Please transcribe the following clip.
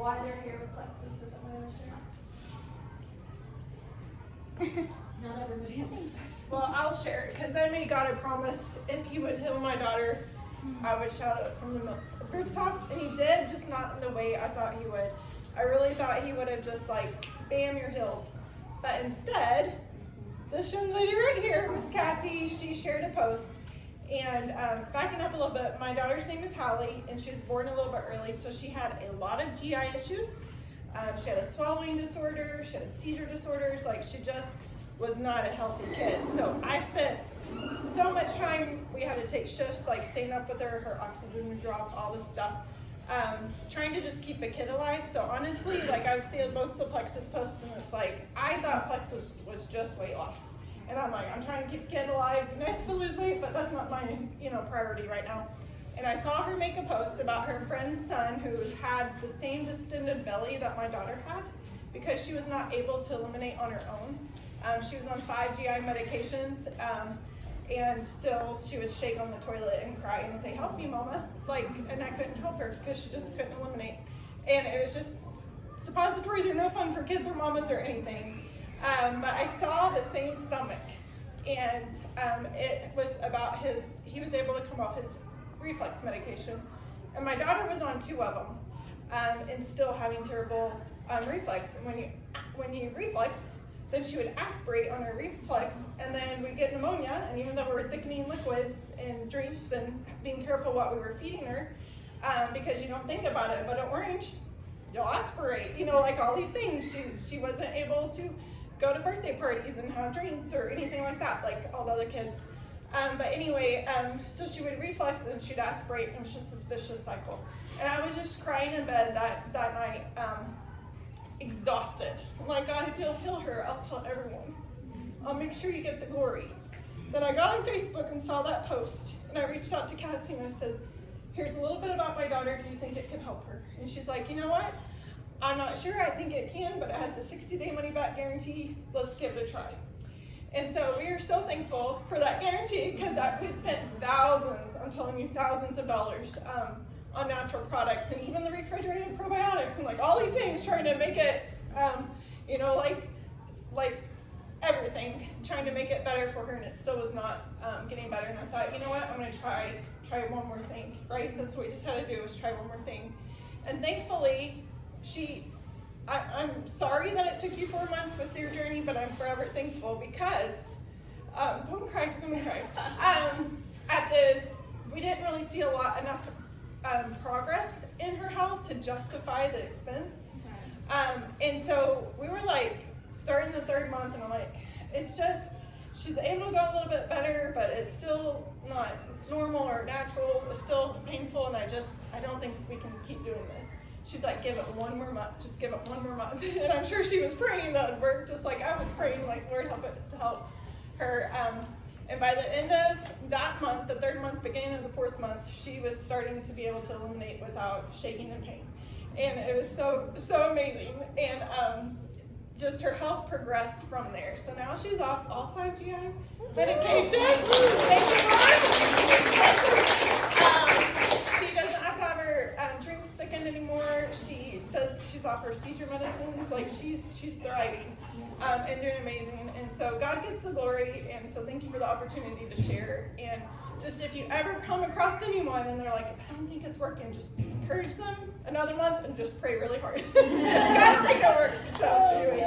why they're here with Plexus. Is that what I was sharing? Not everybody else. Well, I'll share it because I made God a promise if He would heal my daughter, I would shout it from the rooftops, and He did, just not in the way I thought He would. I really thought He would have just like, bam, you're healed. But instead, this young lady right here, Miss Cassie, she shared a post. And backing up a little bit, my daughter's name is Hallie, and she was born a little bit early, so she had a lot of GI issues. She had a swallowing disorder, she had seizure disorders, like she just was not a healthy kid. So I spent so much time, we had to take shifts, like staying up with her, her oxygen would drop, all this stuff, trying to just keep a kid alive. So honestly, like I would see most of the Plexus posts, and it's like, I thought Plexus was just weight loss. And I'm like, I'm trying to keep a kid alive, nice to lose weight, but that's not my, priority right now. And I saw her make a post about her friend's son who had the same distended belly that my daughter had because she was not able to eliminate on her own. She was on 5 GI medications, and still she would shake on the toilet and cry and say, help me, mama. And I couldn't help her because she just couldn't eliminate. And it was just, suppositories are no fun for kids or mamas or anything. But I saw the same stomach, and it was about he was able to come off his reflex medication. And my daughter was on 2 of them, and still having terrible reflex. And when you reflex, then she would aspirate on her reflex, and then we'd get pneumonia. And even though we were thickening liquids and drinks and being careful what we were feeding her, because you don't think about it, but an orange, you'll aspirate, like all these things. She wasn't able to go to birthday parties and have drinks or anything like that, like all the other kids. But anyway, so she would reflex and she'd aspirate, and it was just a vicious cycle. And I was just crying in bed that night, exhausted. I'm like, God, if you'll heal her, I'll tell everyone. I'll make sure you get the glory. Then I got on Facebook and saw that post, and I reached out to Cassie and I said, here's a little bit about my daughter. Do you think it can help her? And she's like, you know what? I'm not sure. I think it can, but it has a 60-day money-back guarantee. Let's give it a try. And so we are so thankful for that guarantee because we'd spent thousands, I'm telling you, thousands of dollars on natural products, and even the refrigerated probiotics and like all these things, trying to make it, like everything, trying to make it better for her, and it still was not getting better. And I thought, you know what, I'm going to try one more thing, right? That's what we just had to do, was try one more thing. And thankfully, I'm sorry that it took you 4 months with your journey, but I'm forever thankful because, don't cry because I'm going to cry. We didn't really see enough progress in her health to justify the expense. And so we were like starting the 3rd month, and I'm like, it's just, she's able to go a little bit better, but it's still not normal or natural. It's still painful, and I don't think we can keep doing this. She's like, give it 1 more month, just give it 1 more month. And I'm sure she was praying that would work, just like I was praying, like, Lord, help it to help her. And by the end of that month, the 3rd month, beginning of the 4th month, she was starting to be able to eliminate without shaking in pain. And it was so amazing. And just her health progressed from there. So now she's off all 5 GI medication. Thank you, Lord. She doesn't have to have her drinks thickened anymore. She's off her seizure medicines. Like she's thriving and doing amazing. And so God gets the glory. And so thank you for the opportunity to share. And just if you ever come across anyone and they're like, I don't think it's working, just encourage them another month and just pray really hard. I don't think it works. So anyway.